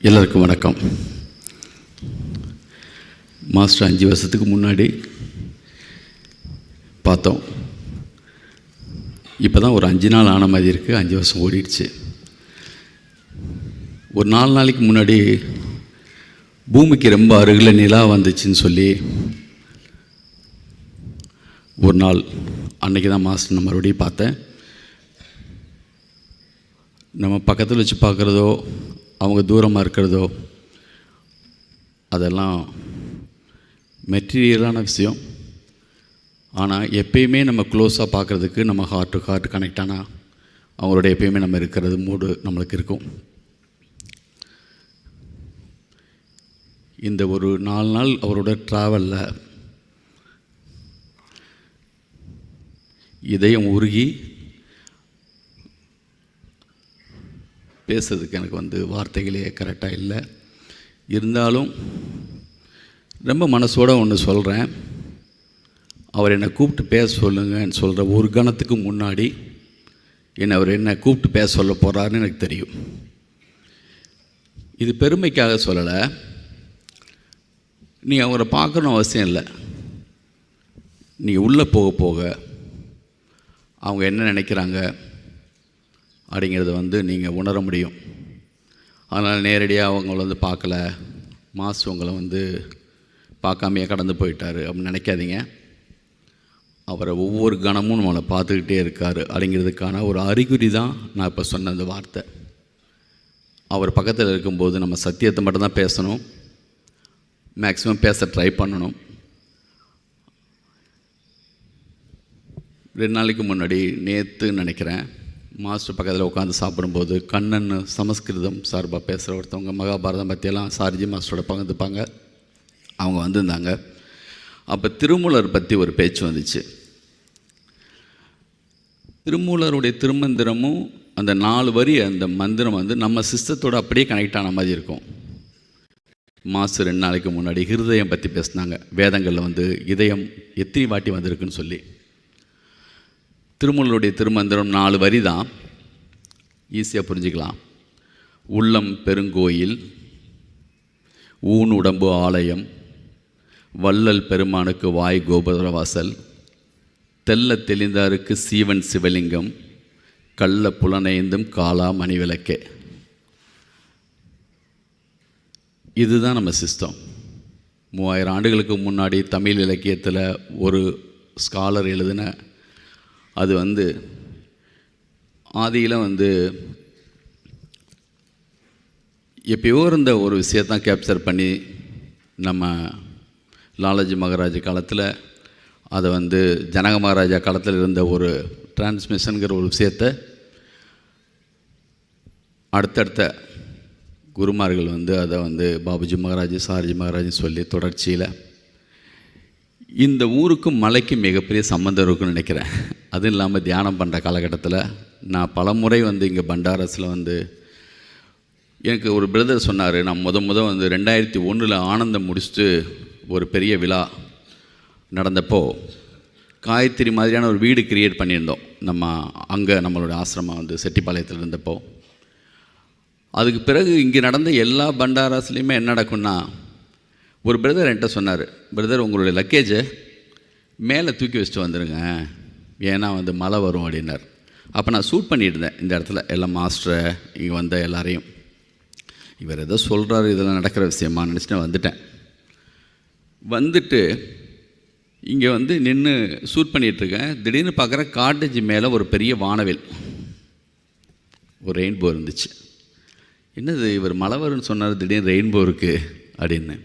எல்லாருக்கும் வணக்கம். மாஸ்டர் 5 வருஷத்துக்கு முன்னாடி பார்த்தோம். இப்போ தான் ஒரு 5 நாள் ஆன மாதிரி இருக்குது. 5 வருஷம் ஓடிடுச்சு. ஒரு 4 நாளைக்கு முன்னாடி பூமிக்கு ரொம்ப அருகில் நிலா வந்துச்சுன்னு சொல்லி ஒரு நாள் அன்றைக்கி தான் மாஸ்டர் நான் மறுபடியும் பார்த்தேன். நம்ம பக்கத்தில் வச்சு பார்க்குறதோ அவங்க தூரமாக இருக்கிறதோ அதெல்லாம் மெட்டீரியலான விஷயம். ஆனால் எப்பயுமே நம்ம க்ளோஸாக பார்க்குறதுக்கு நம்ம ஹார்ட் டு ஹார்ட் கனெக்ட் ஆனால் அவங்களோட எப்பயுமே நம்ம இருக்கிறது மூடு நம்மளுக்கு இருக்கும். இந்த ஒரு 4 நாள் அவரோட ட்ராவலில் இதயம் உருகி பேசுறதுக்கு எனக்கு வார்த்தைகளே கரெக்டாக இல்லை. இருந்தாலும் ரொம்ப மனசோடு ஒன்று சொல்கிறேன். அவர் என்னை கூப்பிட்டு பேச சொல்லுங்கன்னு சொல்கிற ஒரு கணத்துக்கு முன்னாடி அவர் என்னை கூப்பிட்டு பேச சொல்ல போகிறாருன்னு எனக்கு தெரியும். இது பெருமைக்காக சொல்லலை. நீ அவரை பார்க்கணும் அவசியம் இல்லை. நீங்கள் உள்ளே போக போக அவங்க என்ன நினைக்கிறாங்க அப்படிங்கிறத நீங்கள் உணர முடியும். அதனால் நேரடியாக அவங்கள பார்க்கல, மாஸ் உங்களை பார்க்காமையே கடந்து போயிட்டார் அப்படின்னு நினைக்காதீங்க. அவரை ஒவ்வொரு கணமும் நம்மளை பார்த்துக்கிட்டே இருக்கார் அப்படிங்கிறதுக்கான ஒரு அறிகுறி தான் நான் இப்போ சொன்ன அந்த வார்த்தை. அவர் பக்கத்தில் இருக்கும்போது நம்ம சத்தியத்தை மட்டும்தான் பேசணும், மேக்ஸிமம் பேச ட்ரை பண்ணணும். 2 நாளைக்கு முன்னாடி நேற்றுன்னு நினைக்கிறேன், மாஸ்டர் பக்கத்தில் உட்காந்து சாப்பிடும்போது கண்ணன் சமஸ்கிருதம் சார்பாக பேசுகிற ஒருத்தவங்க மகாபாரதம் பற்றியெல்லாம் சார்ஜி மாஸ்டரோட பகிர்ந்துப்பாங்க. அவங்க வந்திருந்தாங்க. அப்போ திருமூலர் பற்றி ஒரு பேச்சு வந்துச்சு. திருமூலருடைய திருமந்திரமும் அந்த 4 வரி அந்த மந்திரம் நம்ம சிஸ்டத்தோடு அப்படியே கனெக்ட் ஆன மாதிரி இருக்கும். மாஸ்டர் 2 நாளைக்கு முன்னாடி ஹிருதயம் பற்றி பேசினாங்க. வேதங்களில் இதயம் எத்தனை வாட்டி வந்திருக்குன்னு சொல்லி. திருமூலருடைய திருமந்திரம் 4 வரி தான், ஈஸியாக புரிஞ்சுக்கலாம். உள்ளம் பெருங்கோயில், ஊன் உடம்பு ஆலயம், வள்ளல் பெருமானுக்கு வாய் கோபுரவாசல், தெல்ல தெளிந்தாருக்கு சீவன் சிவலிங்கம், கள்ள புலனைந்தும் காலா மணிவிளக்கே. இதுதான் நம்ம சிஸ்டம். 3000 ஆண்டுகளுக்கு முன்னாடி தமிழ் இலக்கியத்தில் ஒரு ஸ்காலர் எழுதின அது ஆதியில் எப்பயோ இருந்த ஒரு விஷயத்தான் கேப்சர் பண்ணி நம்ம லாலாஜி மகாராஜா காலத்தில் அதை ஜனக மகாராஜா காலத்தில் இருந்த ஒரு டிரான்ஸ்மிஷனுங்கிற ஒரு விஷயத்தை அடுத்தடுத்த குருமார்கள் அதை பாபுஜி மகாராஜ் சார்ஜி மகாராஜ் சொல்லி தொடர்ச்சியில் இந்த ஊருக்கும் மலைக்கும் மிகப்பெரிய சம்மந்தம் இருக்குன்னு நினைக்கிறேன். அதுவும் இல்லாமல் தியானம் பண்ணுற காலகட்டத்தில் நான் பல முறை இங்கே பண்டாரஸில் எனக்கு ஒரு பிரதர் சொன்னார். நான் முத 2001 ஆனந்தம் முடிச்சுட்டு ஒரு பெரிய விழா நடந்தப்போ காயத்ரி மாதிரியான ஒரு வீடு கிரியேட் பண்ணியிருந்தோம். நம்ம அங்கே நம்மளோட ஆசிரமம் செட்டிப்பாளையத்தில் இருந்தப்போ, அதுக்கு பிறகு இங்கே நடந்த எல்லா பண்டாராஸ்லேயுமே என்ன நடக்கும்னா, ஒரு பிரதர் என்கிட்ட சொன்னார், பிரதர் உங்களுடைய லக்கேஜை மேலே தூக்கி வச்சுட்டு வந்துடுங்க, ஏன்னா மழை வரும் அப்படின்னார். அப்போ நான் ஷூட் பண்ணிட்டு இருந்தேன் இந்த இடத்துல எல்லாம் மாஸ்டரை இங்கே வந்த எல்லாரையும். இவர் எதோ சொல்கிறாரு, இதெல்லாம் நடக்கிற விஷயமா நினச்சிட்டு வந்துட்டு இங்கே நின்று ஷூட் பண்ணிகிட்ருக்கேன். திடீர்னு பார்க்குற காட்டேஜ் மேலே ஒரு பெரிய வானவில், ஒரு ரெயின்போ இருந்துச்சு. என்னது இவர் மழை வரும்னு சொன்னார், திடீர்னு ரெயின்போ இருக்குது அப்படின்னு.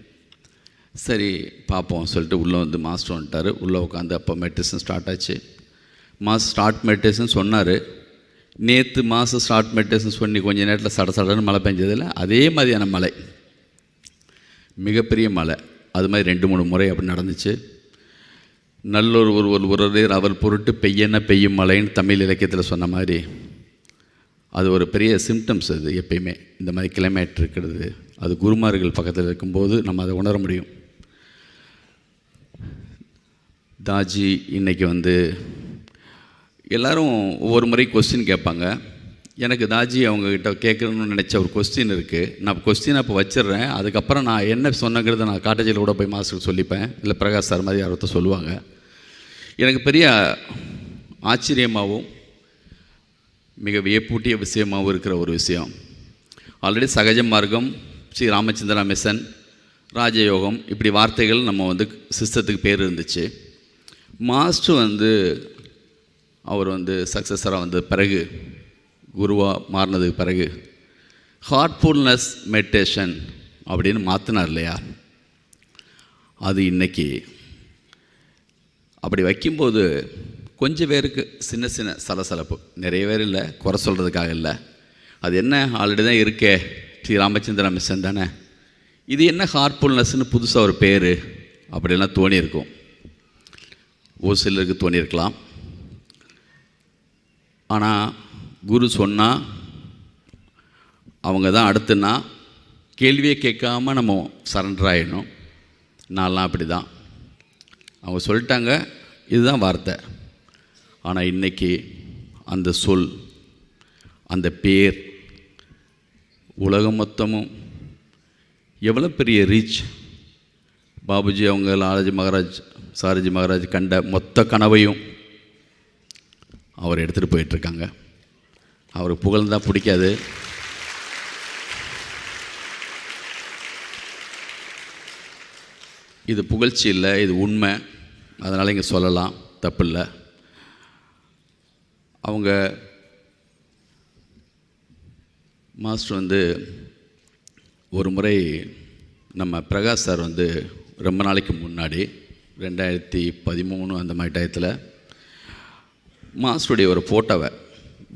சரி பார்ப்போம் சொல்லிட்டு உள்ளே மாஸ்டர் வந்துட்டார். உள்ளே உட்காந்து அப்போ மெடிடேஷன் ஸ்டார்ட் ஆச்சு. ஸ்டார்ட் மெடிடேஷன் சொன்னார். நேற்று ஸ்டார்ட் மெடிடேஷன் சொல்லி கொஞ்சம் நேரத்தில் சடன்னு மழை பெஞ்சதில்லை, அதே மாதிரியான மழை, மிகப்பெரிய மழை. அது மாதிரி 2-3 முறை அப்படி நடந்துச்சு. நல்லொரு ஒரு அவர் பொருட்டு பெய்யன பெய்யும் மழைன்னு தமிழ் இலக்கியத்தில் சொன்ன மாதிரி அது ஒரு பெரிய சிம்டம்ஸ். அது எப்பயுமே இந்த மாதிரி கிளைமேட் இருக்கிறது, அது குருமார்கள் பக்கத்தில் இருக்கும்போது நம்ம அதை உணர முடியும். தாஜி இன்றைக்கி எல்லோரும் ஒவ்வொரு முறை கொஸ்டின் கேட்பாங்க. எனக்கு தாஜி அவங்கக்கிட்ட கேட்கணும்னு நினச்ச ஒரு கொஸ்டின் இருக்குது. நான் கொஸ்டினை இப்போ வச்சிடுறேன். அதுக்கப்புறம் நான் என்ன சொன்னங்கிறத நான் காட்டேஜில் கூட போய் மாஸ்டருக்கு சொல்லிப்பேன், இல்லை பிரகாஷ் சார் மாதிரி யாரோ சொல்லுவாங்க. எனக்கு பெரிய ஆச்சரியமாகவும் மிக வியப்பூட்டிய விஷயமாகவும் இருக்கிற ஒரு விஷயம், ஆல்ரெடி சகஜ மார்க்கம், ஸ்ரீ ராமச்சந்திரா மிஷன், ராஜயோகம், இப்படி வார்த்தைகள் நம்ம சிஸ்டத்துக்கு பேர் இருந்துச்சு. மாஸ்டர் அவர் சக்ஸஸராக பிறகு குருவாக மாறினதுக்கு பிறகு ஹார்ட்ஃபுல்னஸ் மெடிடேஷன் அப்படின்னு மாற்றினார் இல்லையா. அது இன்றைக்கி அப்படி வைக்கும்போது கொஞ்சம் பேருக்கு சின்ன சின்ன சலசலப்பு, நிறைய பேர் இல்லை, குறை சொல்கிறதுக்காக இல்லை. அது என்ன ஆல்ரெடி தான் இருக்கே, ஸ்ரீ ராமச்சந்திரா மிஷன் தானே, இது என்ன ஹார்ட்ஃபுல்னஸ்ன்னு புதுசாக ஒரு பேர் அப்படிலாம் தோணியிருக்கும். ஒரு சிலருக்கு தோணியிருக்கலாம். ஆனால் குரு சொன்னால் அவங்க தான் அடுத்துன்னா கேள்வியே கேட்காம நம்ம சரண்டர் ஆகிடணும். நான்லாம் அப்படி தான், அவங்க சொல்லிட்டாங்க, இதுதான் வார்த்தை. ஆனால் இன்றைக்கி அந்த சொல், அந்த பேர் உலகம் மொத்தமும் எவ்வளோ பெரிய ரீச். பாபுஜி அவங்க லாலாஜி மகாராஜ், சாரிஜி மகாராஜ் கண்ட மொத்த கனவையும் அவர் எடுத்துகிட்டு போயிட்டுருக்காங்க. அவருக்கு புகழ்ந்தான் பிடிக்காது. இது புகழ்ச்சி இல்லை, இது உண்மை. அதனால் இங்கே சொல்லலாம், தப்பில்லை. அவங்க மாஸ்டர் ஒரு முறை நம்ம பிரகாஷ் சார் ரொம்ப நாளைக்கு முன்னாடி 2013 அந்த மாதிரி டயத்தில் மாஸ்டருடைய ஒரு ஃபோட்டோவை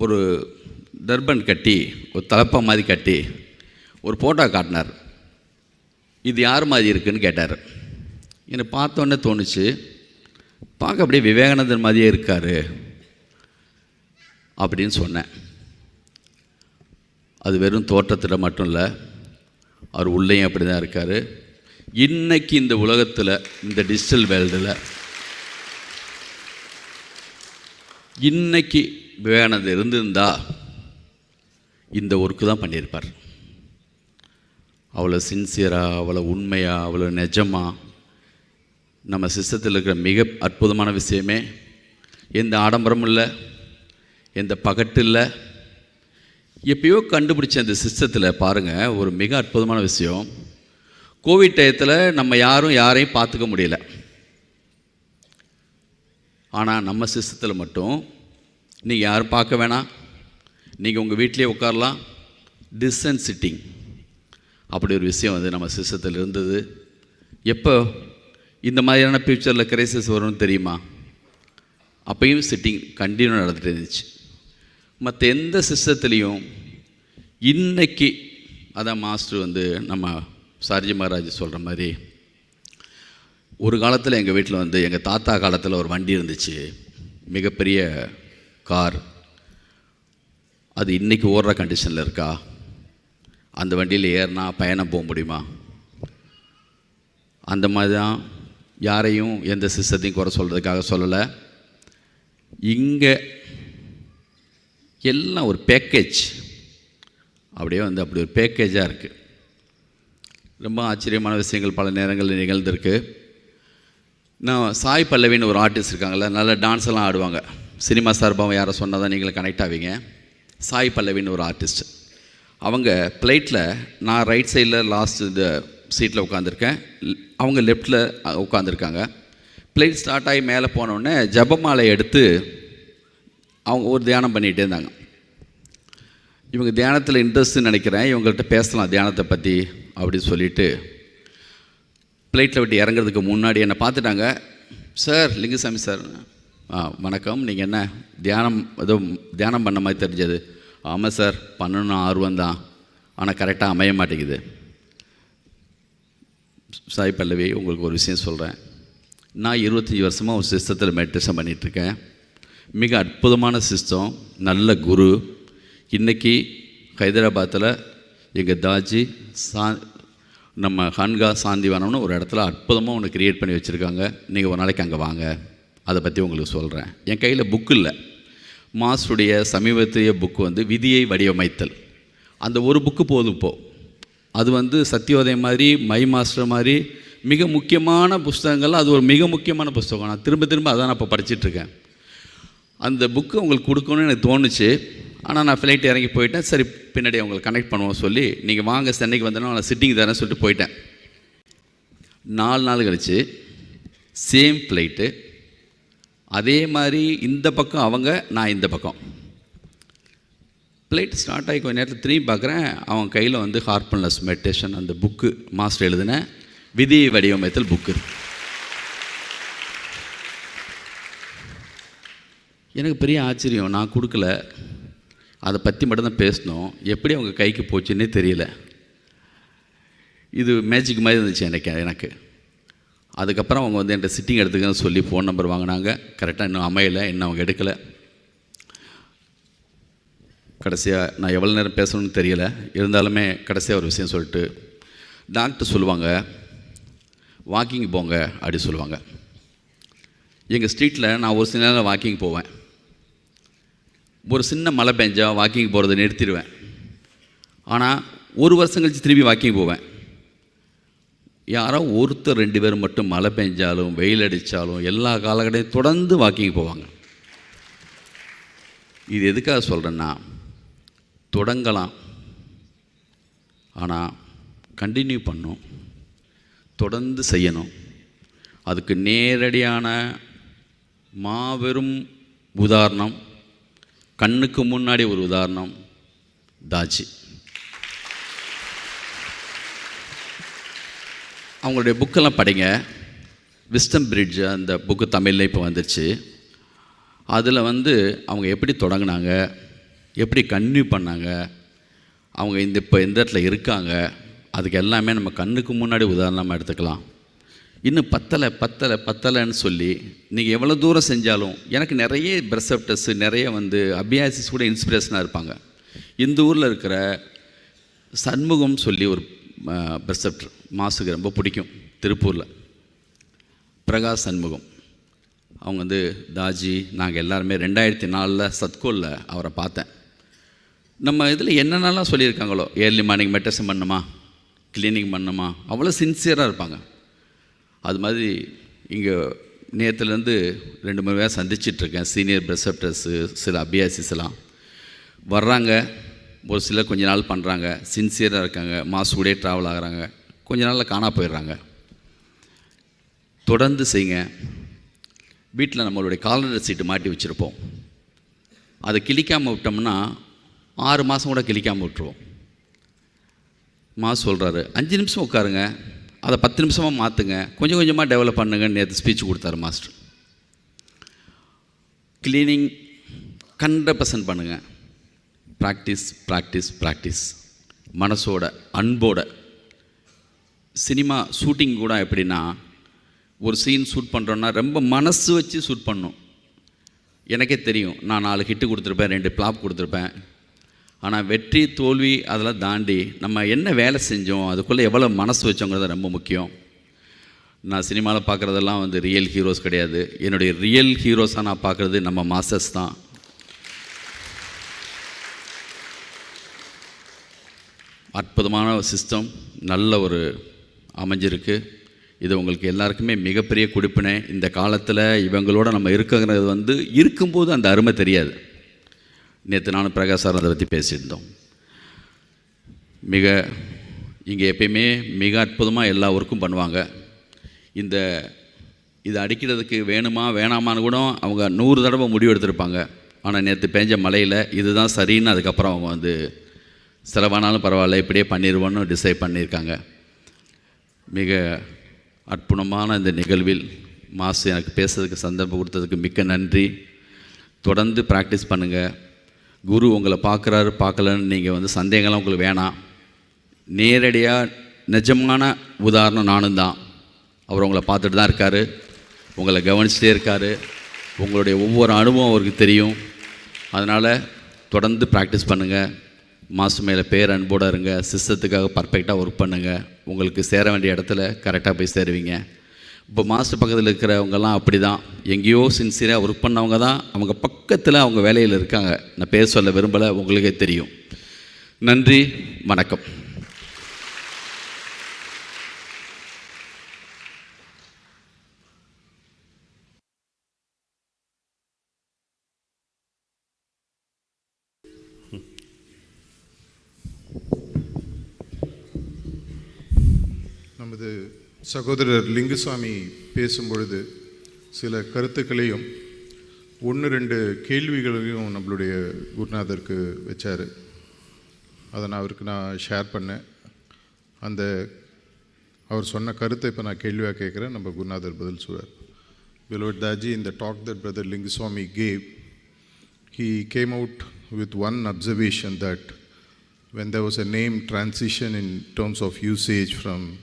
ஒரு டர்பன் கட்டி, ஒரு தலப்பா மாதிரி கட்டி ஒரு ஃபோட்டோ காட்டினார். இது யார் மாதிரி இருக்குதுன்னு கேட்டார். என்னை பார்த்தோன்னே தோணுச்சு, பார்க்க அப்படியே விவேகானந்தர் மாதிரியே இருக்கார் அப்படின்னு சொன்னேன். அது வெறும் தோற்றத்தில் மட்டும் இல்லை, அவர் உள்ளேயும் அப்படி தான் இருக்கார். இன்றைக்கி இந்த உலகத்தில், இந்த டிஜிட்டல் வேர்ல்டில் இன்றைக்கி விவேகானந்தர் இருந்திருந்தா இந்த ஒர்க்கு தான் பண்ணியிருப்பார். அவ்வளோ சின்சியராக, அவ்வளோ உண்மையாக, அவ்வளோ நிஜமாக. நம்ம சிஸ்டத்தில் இருக்கிற மிக அற்புதமான விஷயமே, எந்த ஆடம்பரமும் இல்லை, எந்த பகட்டு இல்லை. எப்பயோ கண்டுபிடிச்ச அந்த சிஸ்டத்தில் பாருங்கள், ஒரு மிக அற்புதமான விஷயம். கோவிட் டயத்தில் நம்ம யாரையும் பார்த்துக்க முடியல. ஆனால் நம்ம சிஸ்டத்தில் மட்டும் நீங்கள் யாரும் பார்க்க வேணாம், நீங்கள் உங்கள் வீட்டிலே உட்காரலாம், டிஸ்டன்ஸ் சிட்டிங், அப்படி ஒரு விஷயம் நம்ம சிஸ்டத்தில் இருந்தது. எப்போ இந்த மாதிரியான ஃப்யூச்சரில் கிரைசிஸ் வரும்னு தெரியுமா? அப்பையும் சிட்டிங் கண்டினியூ நடந்துகிட்டு இருந்துச்சு. மற்ற எந்த சிஸ்டத்துலேயும் இன்றைக்கி அதான் மாஸ்டர் நம்ம சாரிஜி மகாராஜ் சொல்கிற மாதிரி, ஒரு காலத்தில் எங்கள் வீட்டில் எங்கள் தாத்தா காலத்தில் ஒரு வண்டி இருந்துச்சு, மிகப்பெரிய கார். அது இன்றைக்கி ஓடுற கண்டிஷனில் இருக்கா? அந்த வண்டியில் ஏறினா பயணம் போக முடியுமா? அந்த மாதிரி தான். யாரையும் எந்த சிஸ்டத்தையும் குறை சொல்கிறதுக்காக சொல்லலை. இங்கே எல்லாம் ஒரு பேக்கேஜ், அப்படியே அப்படி ஒரு பேக்கேஜாக இருக்குது. ரொம்ப ஆச்சரியமான விஷயங்கள் பல நேரங்களில் நிகழ்ந்திருக்கு. நான் சாய் பல்லவின்னு ஒரு ஆர்டிஸ்ட் இருக்காங்கள்ல, நல்ல டான்ஸ் எல்லாம் ஆடுவாங்க. சினிமா சார்பாக யாரை சொன்னால் தான் நீங்களும் கனெக்ட் ஆவீங்க. சாய் பல்லவின்னு ஒரு ஆர்டிஸ்ட். அவங்க ஃப்ளைட்டில், நான் ரைட் சைடில் லாஸ்ட் இந்த சீட்டில் உட்காந்துருக்கேன், அவங்க லெஃப்டில் உட்காந்துருக்காங்க. ஃப்ளைட் ஸ்டார்ட் ஆகி மேலே போனோடனே ஜபமாலை எடுத்து அவங்க ஒரு தியானம் பண்ணிகிட்டே இருந்தாங்க. இவங்க தியானத்தில் இன்ட்ரெஸ்ட்னு நினைக்கிறேன், இவங்கள்ட்ட பேசலாம் தியானத்தை பற்றி அப்படின்னு சொல்லிவிட்டு ஃப்ளைட்டில் விட்டு இறங்குறதுக்கு முன்னாடி என்னை பார்த்துட்டாங்க. சார், லிங்குசாமி சார், வணக்கம், நீங்கள் என்ன தியானம் பண்ண மாதிரி தெரிஞ்சது? ஆமாம் சார், பண்ணணும் ஆர்வம் தான், ஆனால் கரெக்டாக அமைய மாட்டேங்குது. சாய் பல்லவி, உங்களுக்கு ஒரு விஷயம் சொல்கிறேன். நான் 25 வருஷமாக ஒரு சிஸ்டத்தில் மெடிடேஷன் பண்ணிகிட்ருக்கேன். மிக அற்புதமான சிஸ்டம், நல்ல குரு. இன்றைக்கி ஹைதராபாத்தில் எங்கள் தாஜி நம்ம கன்ஹா சாந்தி வனம்னு ஒரு இடத்துல அற்புதமாக ஒன்று க்ரியேட் பண்ணி வச்சுருக்காங்க. நீங்கள் ஒரு நாளைக்கு அங்கே வாங்க, அதை பற்றி உங்களுக்கு சொல்கிறேன். என் கையில் புக்கு இல்லை, மாஸ்டருடைய சமீபத்திய புக்கு வந்து விதியை வடிவமைத்தல். அந்த ஒரு புக்கு போதும் இப்போது. அது வந்து சத்யோதயம் மாதிரி, மை மாஸ்டர் மாதிரி மிக முக்கியமான புஸ்தகங்கள். அது ஒரு மிக முக்கியமான புஸ்தகம். நான் திரும்ப திரும்ப அதான் நான் இப்போ படிச்சிட்ருக்கேன். அந்த புக்கு உங்களுக்கு கொடுக்கணும்னு எனக்கு தோணுச்சு. ஆனால் நான் ஃப்ளைட் இறங்கி போயிட்டேன். சரி, பின்னாடி அவங்களை கனெக்ட் பண்ணுவோம் சொல்லி, நீங்கள் வாங்க சென்னைக்கு வந்தோன்னா நான் சிட்டிங் தரேன்னு சொல்லிட்டு போயிட்டேன். 4 நாள் கழிச்சு சேம் ஃப்ளைட்டு, அதே மாதிரி இந்த பக்கம் அவங்க, நான் இந்த பக்கம். ஃப்ளைட் ஸ்டார்ட் ஆகி கொஞ்சம் நேரத்தில் திரும்பி பார்க்குறேன், அவன் கையில் வந்து ஹார்ட்ஃபுல்னஸ் மெடிடேஷன் அந்த புக்கு, மாஸ்டர் எழுதின விதியை வடிவமைத்தல் புக்கு. எனக்கு பெரிய ஆச்சரியம். நான் கொடுக்கல, அதை பற்றி மட்டும்தான் பேசணும். எப்படி அவங்க கைக்கு போச்சுன்னே தெரியல. இது மேஜிக் மாதிரி இருந்துச்சு எனக்கு. அதுக்கப்புறம் அவங்க வந்து என்கிட்ட சிட்டிங் எடுத்துக்கன்னு சொல்லி ஃபோன் நம்பர் வாங்கினாங்க. கரெக்டாக இன்னும் அமையலை, இன்னும் அவங்க எடுக்கலை. கடைசியாக நான் எவ்வளோ நேரம் பேசணும்னு தெரியலை. இருந்தாலுமே கடைசியாக ஒரு விஷயம் சொல்லிட்டு, டாக்டர் சொல்லுவாங்க வாக்கிங் போங்க அப்படி சொல்லுவாங்க. எங்கள் ஸ்ட்ரீட்டில் நான் ஒரு சில நேரம் வாக்கிங் போவேன். ஒரு சின்ன மழை பெஞ்சா வாக்கிங் போகிறத நிறுத்திடுவேன். ஆனால் ஒரு வருஷம் கழித்து திரும்பி வாக்கிங் போவேன். யாரோ ஒருத்தர் 2 பேர் மட்டும் மழை பெஞ்சாலும் வெயில் அடித்தாலும் எல்லா காலகட்டையும் தொடர்ந்து வாக்கிங் போவாங்க. இது எதுக்காக சொல்கிறேன்னா, தொடங்கலாம், ஆனால் கண்டினியூ பண்ணணும், தொடர்ந்து செய்யணும். அதுக்கு நேரடியான மாபெரும் உதாரணம், கண்ணுக்கு முன்னாடி ஒரு உதாரணம், தாஜி. அவங்களுடைய புக்கெல்லாம் படிங்க. விஸ்டம் பிரிட்ஜ் அந்த புக்கு தமிழில் இப்போ வந்துடுச்சு. அதில் வந்து அவங்க எப்படி தொடங்கினாங்க, எப்படி கன்டினியூ பண்ணாங்க, அவங்க இப்போ எந்த இடத்துல இருக்காங்க, அதுக்கு எல்லாமே நம்ம கண்ணுக்கு முன்னாடி உதாரணமாக எடுத்துக்கலாம். இன்னும் பத்தலைன்னு சொல்லி நீங்கள் எவ்வளோ தூரம் செஞ்சாலும், எனக்கு நிறைய பிரசப்டர்ஸு, நிறைய வந்து அபியாசிஸ் கூட இன்ஸ்பிரேஷனாக இருப்பாங்க. இந்த ஊரில் இருக்கிற சண்முகம் சொல்லி ஒரு பிரசப்டர் மாசுக்கு ரொம்ப பிடிக்கும். திருப்பூரில் பிரகாஷ் சண்முகம். அவங்க வந்து தாஜி, நாங்கள் எல்லாருமே 2004 சத்கோலில் அவரை பார்த்தேன். நம்ம இதில் என்னென்னலாம் சொல்லியிருக்காங்களோ, ஏர்லி மார்னிங் மெடிடேஷன் பண்ணணுமா, கிளீனிங் பண்ணணுமா, அவ்வளோ சின்சியராக இருப்பாங்க. அது மாதிரி இங்கே நேற்றுலேருந்து 2-3 பேர் சந்திச்சிட்ருக்கேன். சீனியர் பிரசப்டர்ஸு, சில அபியாசிஸ் எல்லாம் வர்றாங்க. ஒரு சிலர் கொஞ்ச நாள் பண்ணுறாங்க, சின்சியராக இருக்காங்க, மாசுக்கூடே ட்ராவல் ஆகிறாங்க, கொஞ்ச நாளில் காணா போயிடுறாங்க. தொடர்ந்து செய்யுங்க. வீட்டில் நம்மளுடைய காலண்டர் சீட்டு மாட்டி வச்சுருப்போம். அதை கிழிக்காமல் விட்டோம்னா 6 மாதம் கூட கிழிக்காமல் விட்டுருவோம். மாஸ் சொல்கிறாரு 5 நிமிஷம் உட்காருங்க, அதை 10 நிமிஷமாக மாற்றுங்க, கொஞ்சம் கொஞ்சமாக டெவலப் பண்ணுங்கன்னு நேற்று ஸ்பீச் கொடுத்தாரு மாஸ்டர். கிளீனிங் 100% பண்ணுங்கள். ப்ராக்டிஸ் மனசோட, அன்போட. சினிமா ஷூட்டிங் கூட எப்படின்னா, ஒரு சீன் ஷூட் பண்ணுறோன்னா ரொம்ப மனசு வச்சு ஷூட் பண்ணணும். எனக்கே தெரியும், நான் 4 ஹிட்டு கொடுத்துருப்பேன், 2 ஃப்ளாப் கொடுத்துருப்பேன். ஆனால் வெற்றி தோல்வி அதெல்லாம் தாண்டி நம்ம என்ன வேலை செஞ்சோம், அதுக்குள்ளே எவ்வளோ மனசு வச்சோங்கிறது ரொம்ப முக்கியம். நான் சினிமாவில் பார்க்குறதெல்லாம் வந்து ரியல் ஹீரோஸ் கிடையாது. என்னுடைய ரியல் ஹீரோஸாக நான் பார்க்குறது நம்ம மாஸ்டர்ஸ் தான். அற்புதமான சிஸ்டம், நல்ல ஒரு அமைஞ்சிருக்கு. இது உங்களுக்கு எல்லாருக்குமே மிகப்பெரிய கொடுப்பினை. இந்த காலத்தில் இவங்களோட நம்ம இருக்கிறது வந்து இருக்கும்போது அந்த அருமை தெரியாது. நேற்று நானும் பிரகாஷ் சார் அதை பற்றி பேசியிருந்தோம். இங்கே எப்பயுமே மிக அற்புதமாக எல்லா ஒர்க்கும் பண்ணுவாங்க. இதை அடிக்கிறதுக்கு வேணுமா வேணாமான்னு கூட அவங்க 100 தடவை முடிவு எடுத்திருப்பாங்க. ஆனால் நேற்று பேஞ்ச மழையில் இதுதான் சரின்னு அதுக்கப்புறம் அவங்க வந்து செலவானாலும் பரவாயில்ல, இப்படியே பண்ணிடுவோன்னு டிசைட் பண்ணியிருக்காங்க. மிக அற்புதமான இந்த நிகழ்வில் மாசு எனக்கு பேசுறதுக்கு சந்தர்ப்பம் கொடுத்ததுக்கு மிக்க நன்றி. தொடர்ந்து ப்ராக்டிஸ் பண்ணுங்கள். குரு உங்களை பார்க்குறாரு பார்க்கலன்னு நீங்கள் வந்து சந்தேகம்லாம் உங்களுக்கு வேணாம். நேரடியாக நிஜமான உதாரணம் நானும் தான். அவர் உங்களை பார்த்துட்டு தான் இருக்கார், உங்களை கவனிச்சுட்டே இருக்கார். உங்களுடைய ஒவ்வொரு அனுபவம் அவருக்கு தெரியும். அதனால் தொடர்ந்து ப்ராக்டிஸ் பண்ணுங்கள். மாசு மேலே பேர் அன்போடு இருங்க. சிஸ்டத்துக்காக பர்ஃபெக்டாக ஒர்க் பண்ணுங்கள். உங்களுக்கு சேர வேண்டிய இடத்துல கரெக்டாக போய் சேருவீங்க. இப்போ மாஸ்டர் பக்கத்தில் இருக்கிறவங்கெல்லாம் அப்படி தான், எங்கேயோ சின்சியராக ஒர்க் பண்ணவங்க தான் அவங்க பக்கத்தில் அவங்க வேலையில் இருக்காங்க. நான் பேர் சொல்ல விரும்பலை, உங்களுக்கே தெரியும். நன்றி, வணக்கம். நமது சகோதரர் லிங்குசாமி பேசும்பொழுது சில கருத்துக்களையும் 1-2 கேள்விகளையும் நம்மளுடைய குருநாதருக்கு வச்சார். அதை அவருக்கு நான் ஷேர் பண்ணேன். அவர் சொன்ன கருத்தை இப்போ நான் கேள்வியாக கேட்குறேன், நம்ம குருநாதர் பதில் சொல்வார். Beloved Daaji, in the talk that Brother Linguswami gave, he came out with one observation that when there was a name transition in terms of usage from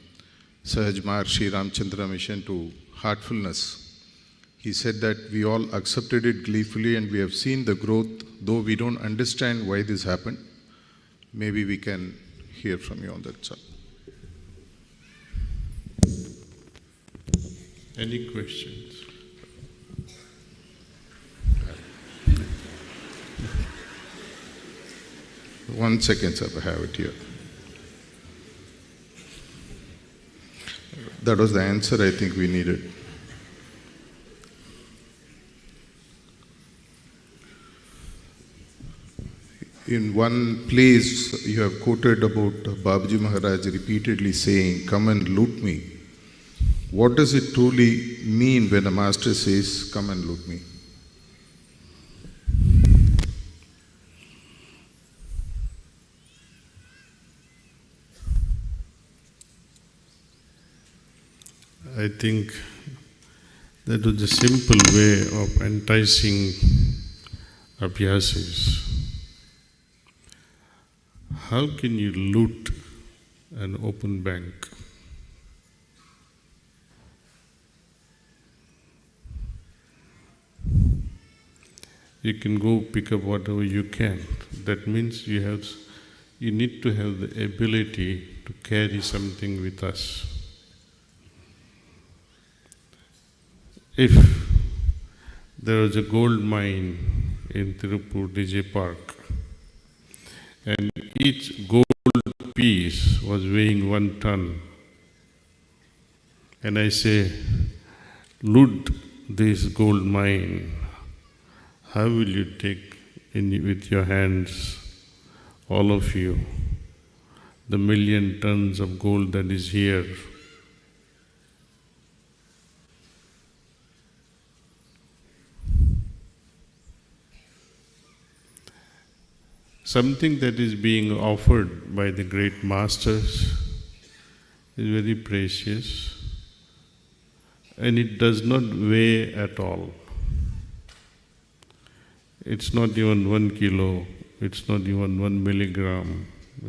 Sahaj Maharshi Ramchandra Mission to Heartfulness, he said that we all accepted it gleefully and we have seen the growth, though we don't understand why this happened. Maybe we can hear from you on that, sir. Any questions? One second, sir, I have it here. That was the answer I think we needed. In one place, you have quoted about Babaji Maharaj repeatedly saying, "Come and loot me." What does it truly mean when a master says, "Come and loot me"? I think that was a simple way of enticing abhyasis. How can you loot an open bank? You can go pick up whatever you can. That means you need to have the ability to carry something with us. If there was a gold mine in Tiruppur DJ Park and each gold piece was weighing 1 ton, and I say, loot this gold mine, how will you take with your hands, all of you, the 1,000,000 tons of gold that is here? Something that is being offered by the great masters is very precious and it does not weigh at all. It's not even 1 kilo, it's not even 1 milligram,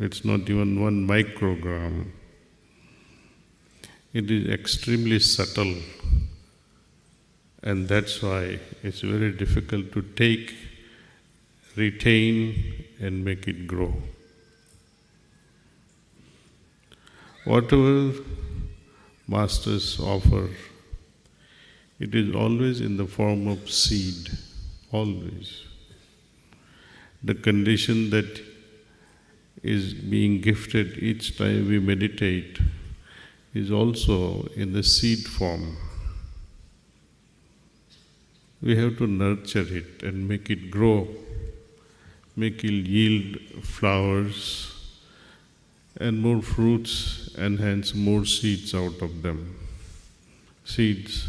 it's not even 1 microgram. It is extremely subtle, and that's why it's very difficult to take, retain, and make it grow. Whatever masters offer, it is always in the form of seed, always. The condition that is being gifted each time we meditate is also in the seed form. We have to nurture it and make it grow, make it yield flowers and more fruits and hence more seeds out of them. Seeds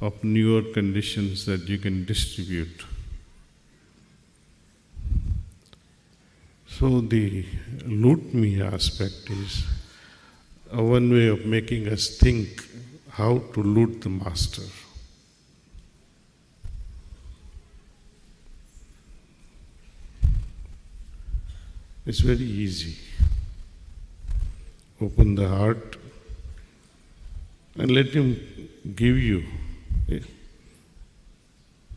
of newer conditions that you can distribute. So the loot me aspect is one way of making us think how to loot the master. It's very easy. Open the heart and let him give you.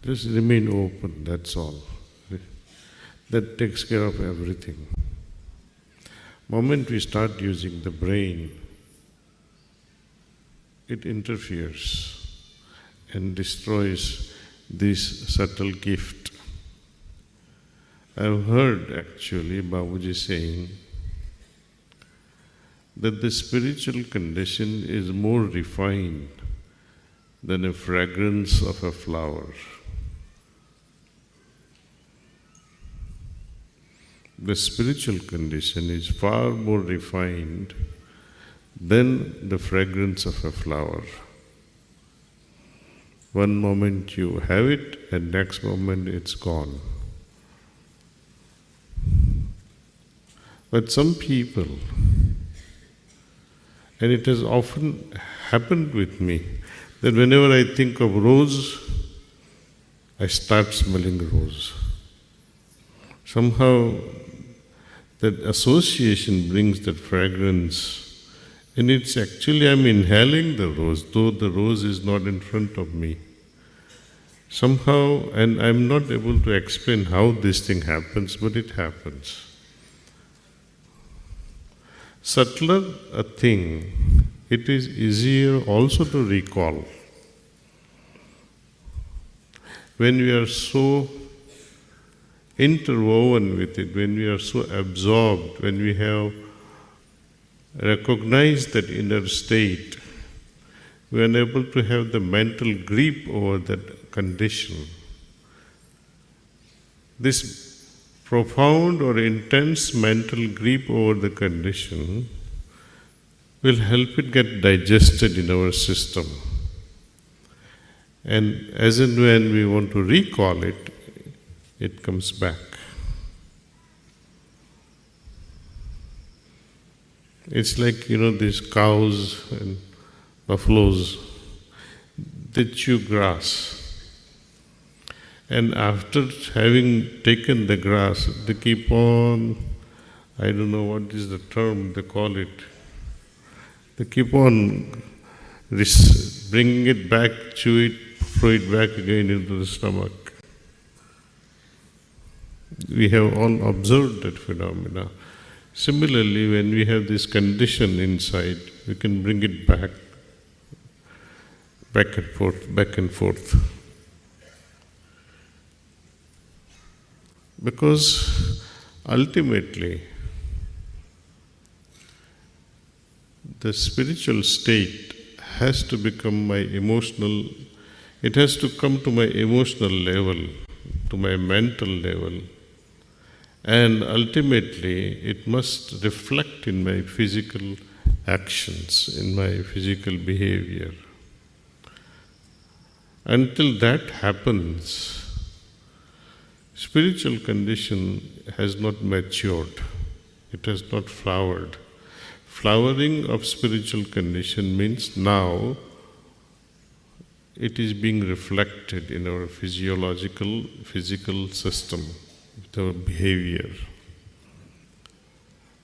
Just remain open, that's all. That takes care of everything. Moment we start using the brain, it interferes and destroys this subtle gift. I've heard actually Babuji saying that the spiritual condition is more refined than a fragrance of a flower. The spiritual condition is far more refined than the fragrance of a flower. One moment you have it, and next moment it's gone. But some people, and it has often happened with me, that whenever I think of rose, I start smelling rose. Somehow that association brings that fragrance, and it's actually I'm inhaling the rose, though the rose is not in front of me. Somehow, and I'm not able to explain how this thing happens, but it happens. Subtler a thing, it is easier also to recall. When we are so interwoven with it, when we are so absorbed, when we have recognized that inner state, we are unable to have the mental grip over that condition. This profound or intense mental grip over the condition will help it get digested in our system. And as and when we want to recall it, it comes back. It's like, these cows and buffaloes, they chew grass. And after having taken the grass, they keep on, I don't know what is the term they call it, they keep on bringing it back, chew it, throw it back again into the stomach. We have all observed that phenomena. Similarly, when we have this condition inside, we can bring it back and forth, back and forth. Because ultimately, the spiritual state has to become my emotional, it has to come to my emotional level, to my mental level, and ultimately it must reflect in my physical actions, in my physical behavior. Until that happens, spiritual condition has not matured, it has not flowered. Flowering of spiritual condition means now it is being reflected in our physical system, with our behavior.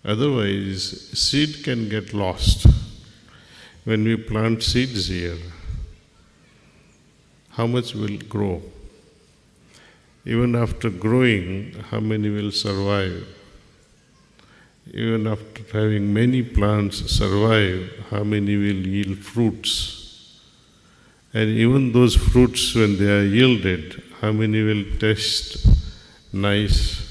Otherwise, seed can get lost. When we plant seeds here, how much will grow? Even after growing, how many will survive? Even after having many plants survive, how many will yield fruits? And even those fruits, when they are yielded, how many will taste nice?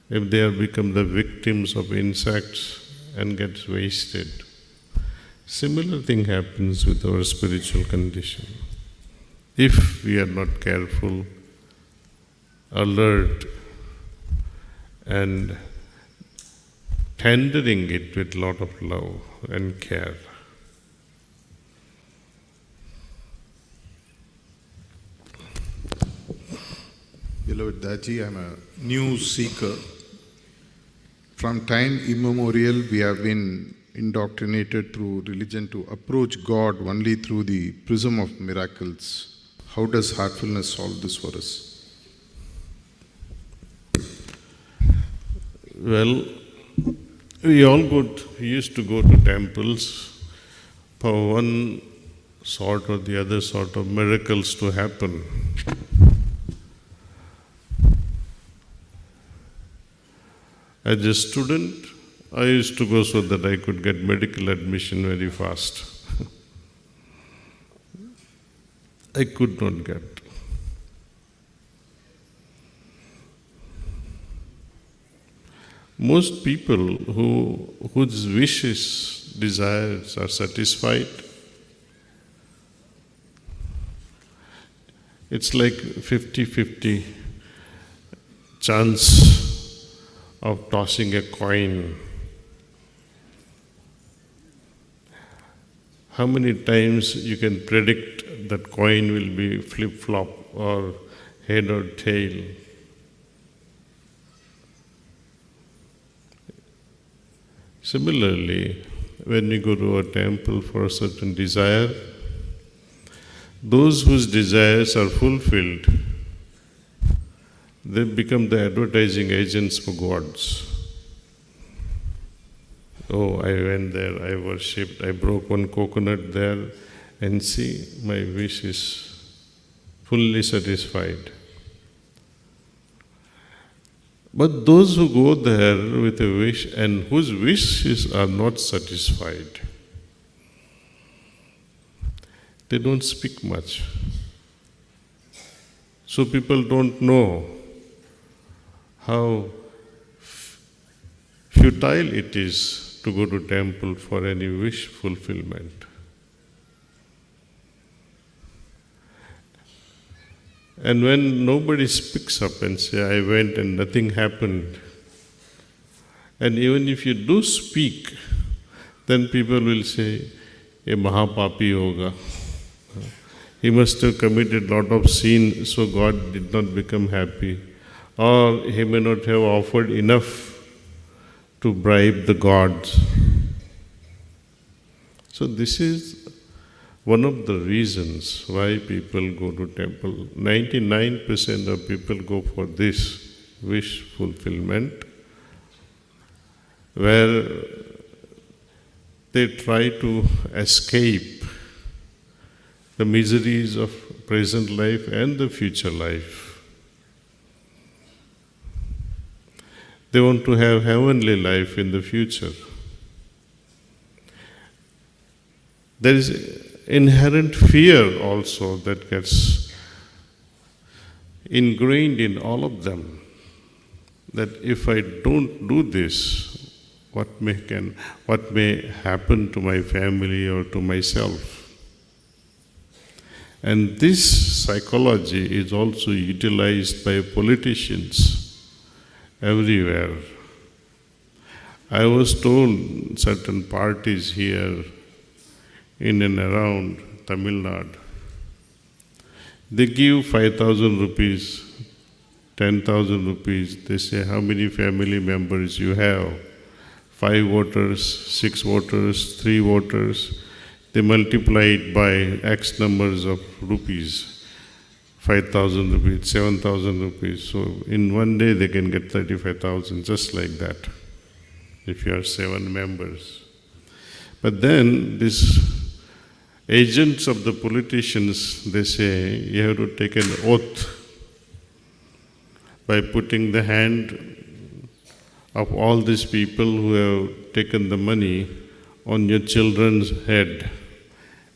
If they have become the victims of insects and gets wasted. Similar thing happens with our spiritual condition. If we are not careful, alert, and tendering it with a lot of love and care. Beloved Daaji, I'm a new seeker. From time immemorial, we have been indoctrinated through religion to approach God only through the prism of miracles. How does heartfulness solve this for us? Well, we used to go to temples for one sort or the other sort of miracles to happen. As a student, I used to go so that I could get medical admission very fast. I could not get. Most people whose wishes, desires are satisfied, it's like 50-50 chance of tossing a coin. How many times you can predict that coin will be flip-flop or head or tail? Similarly, when you go to a temple for a certain desire, those whose desires are fulfilled, they become the advertising agents for gods. Oh, I went there, I worshipped, I broke one coconut there, and see, my wish is fully satisfied. But those who go there with a wish and whose wishes are not satisfied, they don't speak much. So people don't know how futile it is to go to temple for any wish fulfillment. And when nobody speaks up and say, I went and nothing happened, and even if you do speak, then people will say, a Mahapapi Yoga. He must have committed a lot of sin, so God did not become happy. Or he may not have offered enough to bribe the gods. So this is one of the reasons why people go to temple. 99% of people go for this wish fulfillment, where they try to escape the miseries of present life and the future life. They want to have heavenly life in the future. There is inherent fear also that gets ingrained in all of them, that if I don't do this, what may happen to my family or to myself. And this psychology is also utilized by politicians everywhere. I was told certain parties here in and around Tamil Nadu, they give 5,000 rupees, 10,000 rupees. They say, how many family members you have? 5 voters, 6 voters, 3 voters. They multiply it by X numbers of rupees, 5,000 rupees, 7,000 rupees. So in one day they can get 35,000, just like that, if you are 7 members. But then these agents of the politicians, they say, you have to take an oath by putting the hand of all these people who have taken the money on your children's head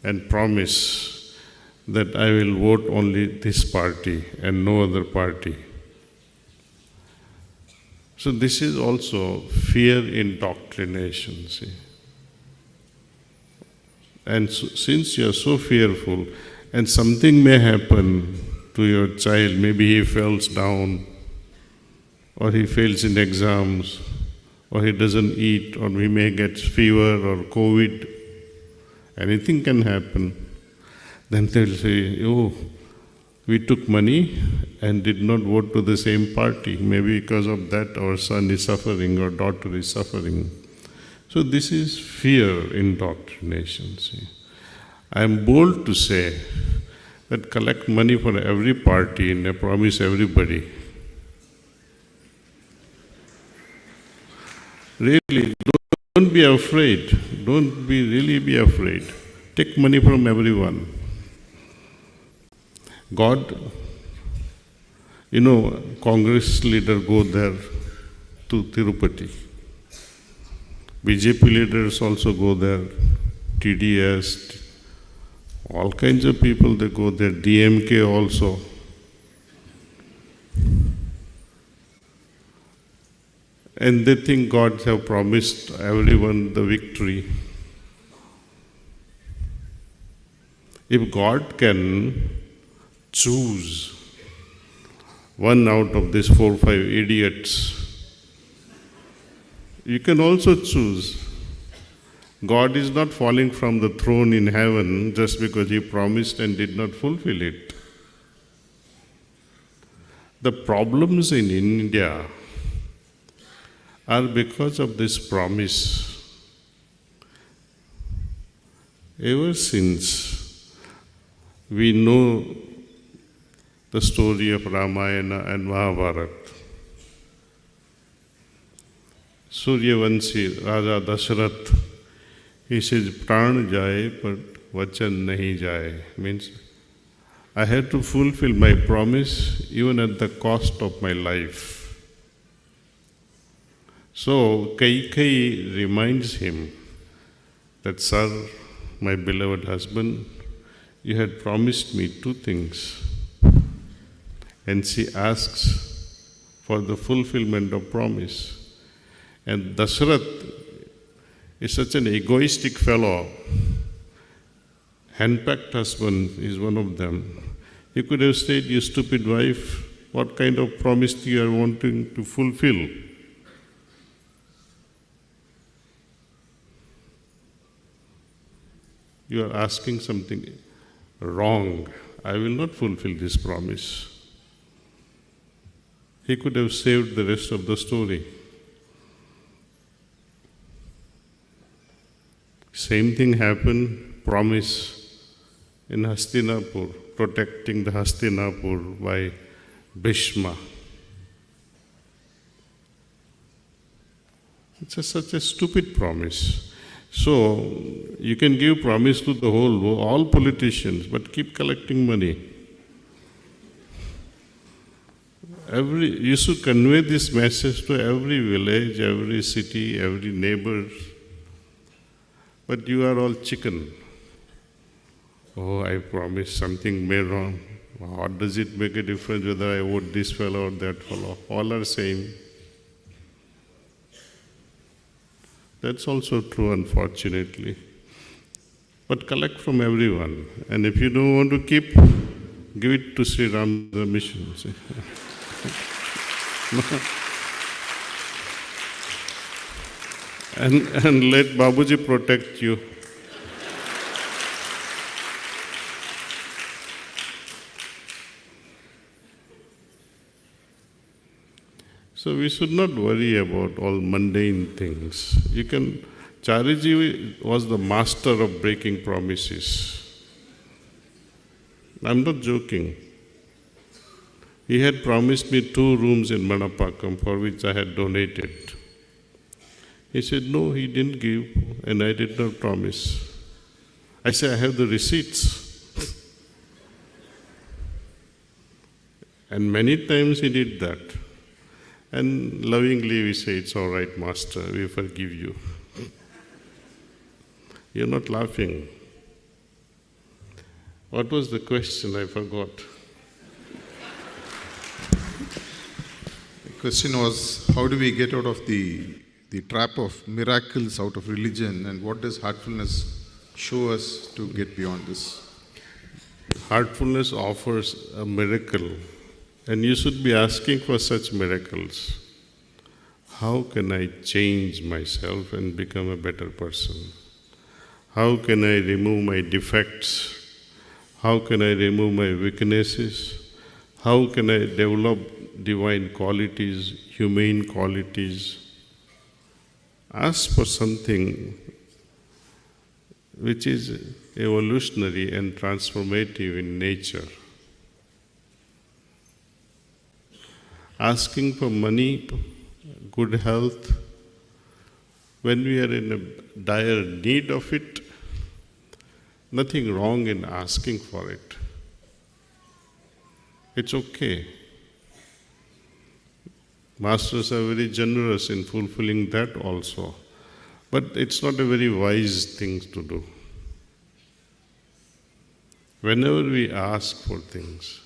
and promise that I will vote only this party and no other party. So this is also fear indoctrination, see. And so, since you are so fearful, and something may happen to your child, maybe he falls down, or he fails in exams, or he doesn't eat, or he may get fever or COVID, anything can happen. Then they'll say, oh, we took money and did not vote to the same party. Maybe because of that our son is suffering or daughter is suffering. So this is fear indoctrination. See. I am bold to say that collect money for every party and promise everybody. Really, don't be afraid. Don't really be afraid. Take money from everyone. God, Congress leader go there to Tiruppur. BJP leaders also go there, TDS, All kinds of people, they go there, DMK also. And they think God have promised everyone the victory. If God can choose one out of these 4 or 5 idiots, you can also choose. God is not falling from the throne in heaven just because He promised and did not fulfill it. The problems in India are because of this promise. Ever since we know the story of Ramayana and Mahabharata, Suryavanshi Raja Dashrath, he says, Pran jaye, but vachan nahi jaye. Means, I had to fulfill my promise even at the cost of my life. So, Kaikeyi reminds him that, Sir, my beloved husband, you had promised me 2 things. And she asks for the fulfillment of promise. And Dashrath is such an egoistic fellow. Hand-packed husband is one of them. He could have said, you stupid wife, what kind of promise you are wanting to fulfill? You are asking something wrong. I will not fulfill this promise. He could have saved the rest of the story. Same thing happened, promise in Hastinapur, protecting the Hastinapur by Bhishma. It's such a stupid promise. So, you can give promise to the whole world, all politicians, but keep collecting money. You should convey this message to every village, every city, every neighbor. But you are all chicken. Oh, I promised something may wrong. What does it make a difference whether I vote this fellow or that fellow? All are same. That's also true, unfortunately. But collect from everyone. And if you don't want to keep, give it to Sri Ram the mission. and let Babuji protect you. So we should not worry about all mundane things. Chariji was the master of breaking promises. I'm not joking. He had promised me 2 rooms in Manapakam for which I had donated. He said, no, he didn't give and I did not promise. I said, I have the receipts. And many times he did that. And lovingly we say, it's all right, Master, we forgive you. You're not laughing. What was the question? I forgot. The question was, how do we get out of the trap of miracles out of religion, and what does heartfulness show us to get beyond this? Heartfulness offers a miracle, and you should be asking for such miracles. How can I change myself and become a better person? How can I remove my defects? How can I remove my weaknesses? How can I develop divine qualities, humane qualities? Ask for something which is evolutionary and transformative in nature. Asking for money, good health, when we are in a dire need of it, nothing wrong in asking for it. It's okay. Masters are very generous in fulfilling that also. But it's not a very wise thing to do. Whenever we ask for things,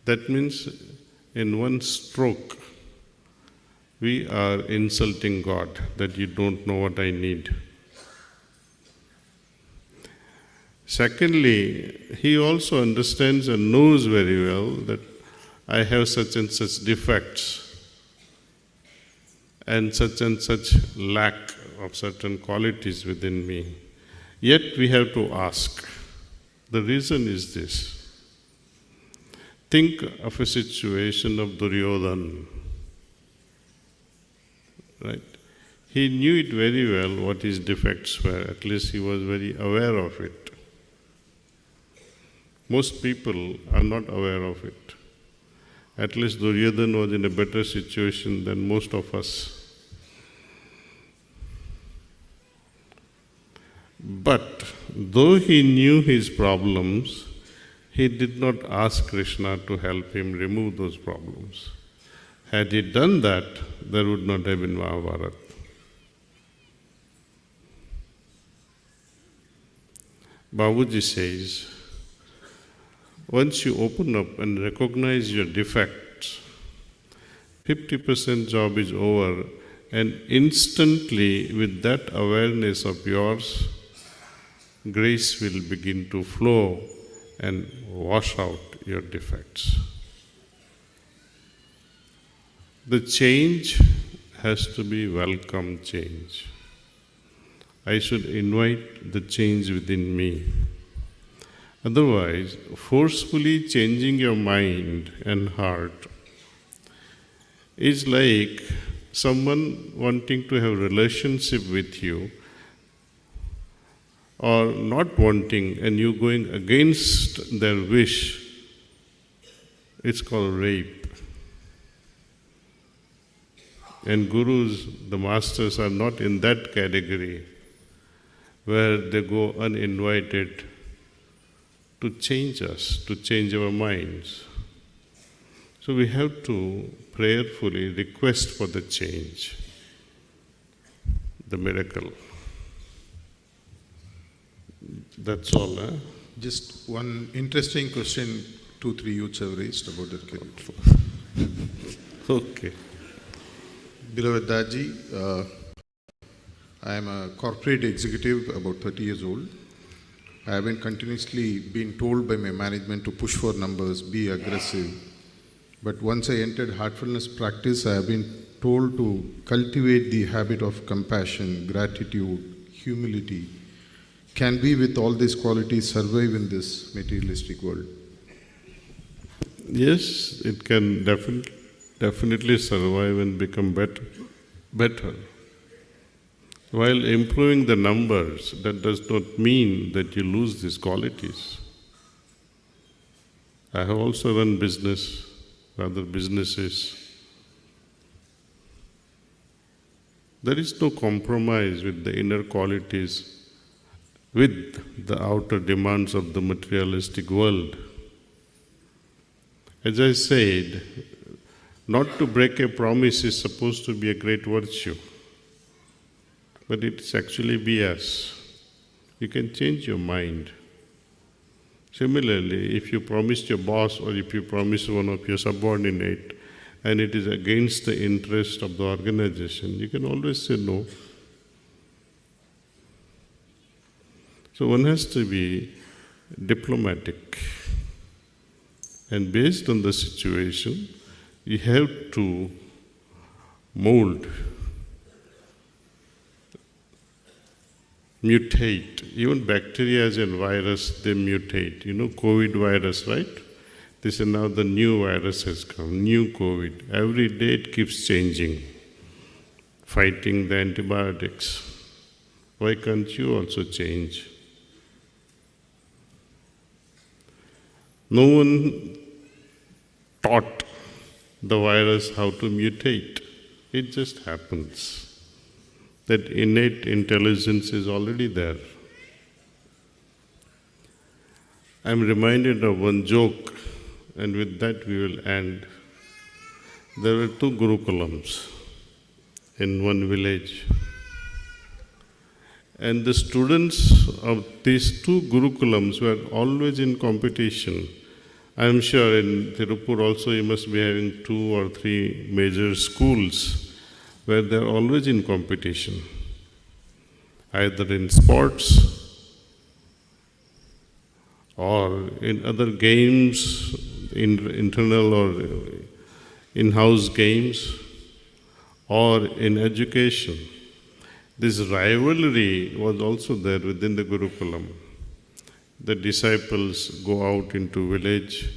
that means in one stroke, we are insulting God that you don't know what I need. Secondly, He also understands and knows very well that I have such and such defects and such lack of certain qualities within me. Yet we have to ask. The reason is this. Think of a situation of Duryodhana. Right? He knew it very well what his defects were, at least he was very aware of it. Most people are not aware of it. At least Duryodhana was in a better situation than most of us. But though he knew his problems, he did not ask Krishna to help him remove those problems. Had he done that, there would not have been Mahabharata. Babuji says, once you open up and recognize your defects, 50% job is over, and instantly with that awareness of yours, grace will begin to flow and wash out your defects. The change has to be welcome change. I should invite the change within me. Otherwise, forcefully changing your mind and heart is like someone wanting to have a relationship with you or not wanting and you going against their wish. It's called rape. And gurus, the masters, are not in that category where they go uninvited to change us, to change our minds. So we have to prayerfully request for the change, the miracle. That's all. Just one interesting question 2-3 youths have raised about that career. Okay. Beloved Daaji, I am a corporate executive, about 30 years old. I have been continuously being told by my management to push for numbers, be aggressive. But once I entered heartfulness practice, I have been told to cultivate the habit of compassion, gratitude, humility. Can we, with all these qualities, survive in this materialistic world? Yes, it can definitely survive and become better. While improving the numbers, that does not mean that you lose these qualities. I have also run businesses. There is no compromise with the inner qualities, with the outer demands of the materialistic world. As I said, not to break a promise is supposed to be a great virtue, but it's actually BS. You can change your mind. Similarly, if you promised your boss or if you promise one of your subordinate and it is against the interest of the organization, you can always say no. So one has to be diplomatic. And based on the situation, you have to mold, mutate. Even bacteria and virus, they mutate. You know, COVID virus, right? This is now the new virus has come, new COVID. Every day it keeps changing, fighting the antibiotics. Why can't you also change? No one taught the virus how to mutate. It just happens. That innate intelligence is already there. I'm reminded of one joke, and with that we will end. There were 2 Gurukulams in one village. And the students of these two Gurukulams were always in competition. I am sure in Tiruppur also you must be having 2 or 3 major schools where they are always in competition, either in sports or in other games, in internal or in-house games, or in education. This rivalry was also there within the Gurukulam. The disciples go out into village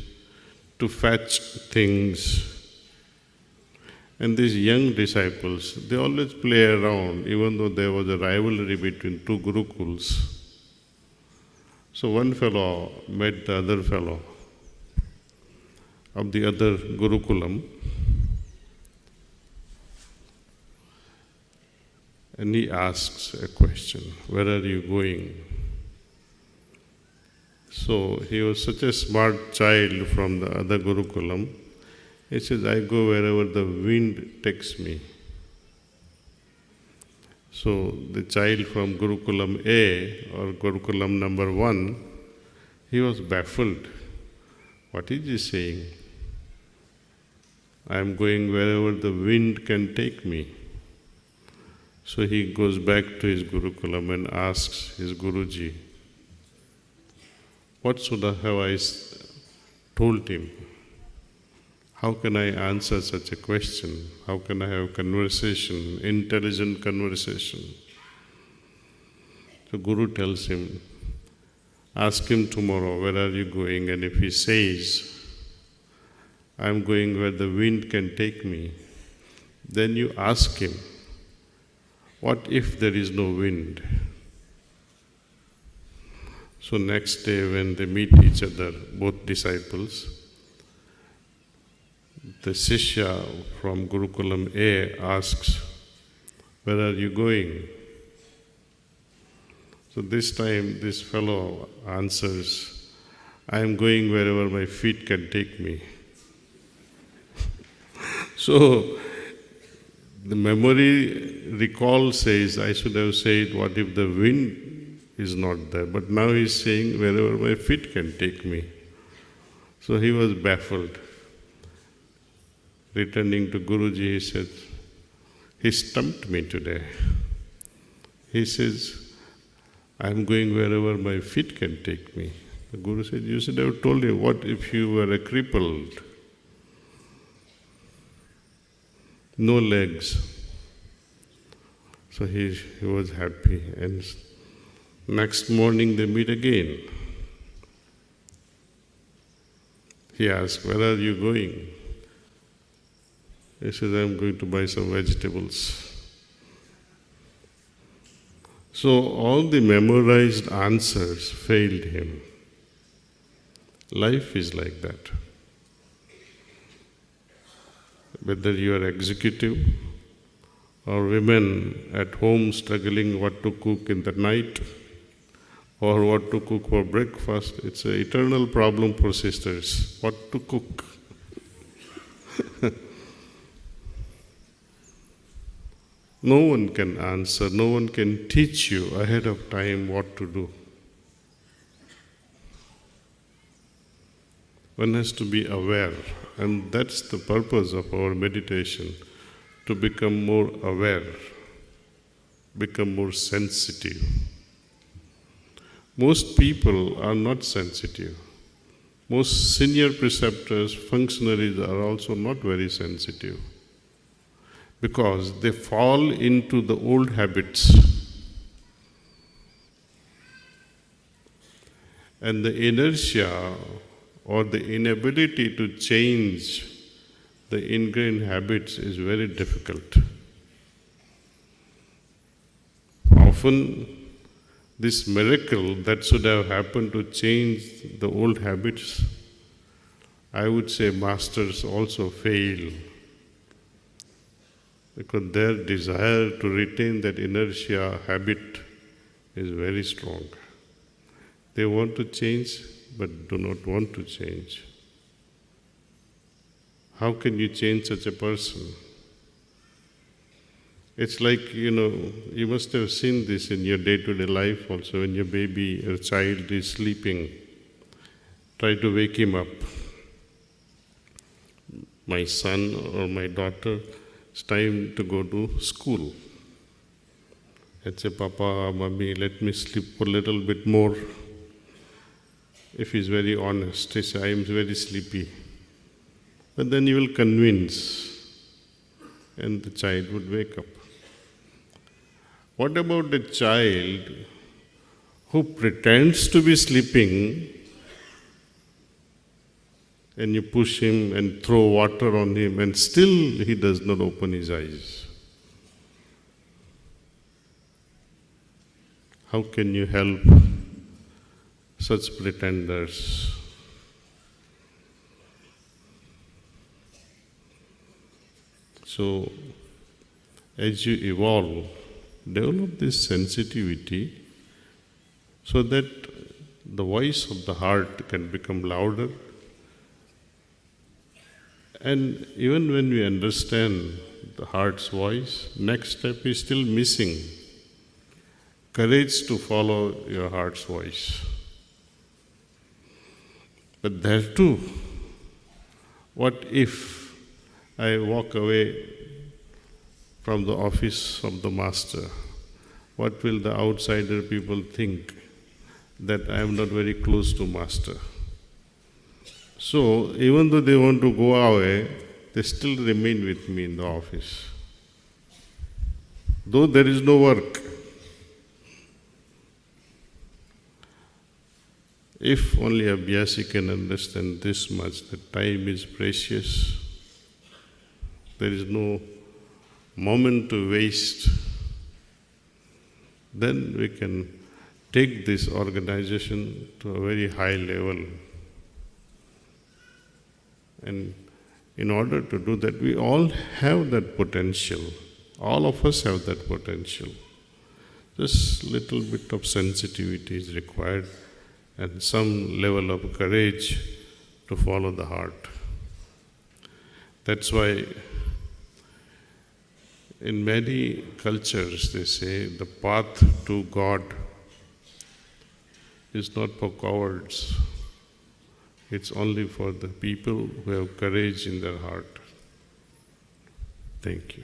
to fetch things. And these young disciples, they always play around, even though there was a rivalry between two Gurukuls. So one fellow met the other fellow of the other Gurukulam, and he asks a question, "Where are you going?" So he was such a smart child from the other Gurukulam. He says, "I go wherever the wind takes me." So the child from Gurukulam A, or Gurukulam number 1, he was baffled. What is he saying? "I am going wherever the wind can take me." So he goes back to his Gurukulam and asks his Guruji, what should I have told him? How can I answer such a question? How can I have conversation, intelligent conversation? So Guru tells him, ask him tomorrow, where are you going? And if he says, I am going where the wind can take me, then you ask him, what if there is no wind? So next day when they meet each other, both disciples, the Shishya from Gurukulam A asks, where are you going? So this time this fellow answers, I am going wherever my feet can take me. So the memory recall says, I should have said, what if the wind is not there? But now he is saying, wherever my feet can take me. So he was baffled. Returning to Guruji, he said, he stumped me today. He says, I am going wherever my feet can take me. The Guru said, you should have told him, what if you were a crippled? No legs. So he was happy, and next morning they meet again. He asked, where are you going? He says, I am going to buy some vegetables. So all the memorized answers failed him. Life is like that. Whether you are executive or women at home struggling what to cook in the night or what to cook for breakfast, it's an eternal problem for sisters. What to cook? No one can answer, no one can teach you ahead of time what to do. One has to be aware, and that's the purpose of our meditation, to become more aware, become more sensitive. Most people are not sensitive. Most senior preceptors, functionaries are also not very sensitive, because they fall into the old habits. And the inertia or the inability to change the ingrained habits is very difficult. Often, this miracle that should have happened to change the old habits, I would say masters also fail, because their desire to retain that inertia habit is very strong. They want to change, but do not want to change. How can you change such a person? It's like, you must have seen this in your day-to-day life also. When your baby or child is sleeping, try to wake him up. My son or my daughter, it's time to go to school. I'd say, Papa, Mommy, let me sleep for a little bit more. If he's very honest, he says, I am very sleepy. But then you will convince, and the child would wake up. What about the child who pretends to be sleeping, and you push him and throw water on him, and still he does not open his eyes? How can you help such pretenders? So, as you evolve, develop this sensitivity so that the voice of the heart can become louder. And even when we understand the heart's voice, next step is still missing. Courage to follow your heart's voice. But there too, what if I walk away from the office of the master? What will the outsider people think? That I am not very close to master. So, even though they want to go away, they still remain with me in the office. Though there is no work. If only Abhyasi can understand this much, that time is precious, there is no moment to waste, then we can take this organization to a very high level. And in order to do that, we all have that potential. All of us have that potential. Just little bit of sensitivity is required and some level of courage to follow the heart. That's why in many cultures they say the path to God is not for cowards. It's only for the people who have courage in their heart. Thank you.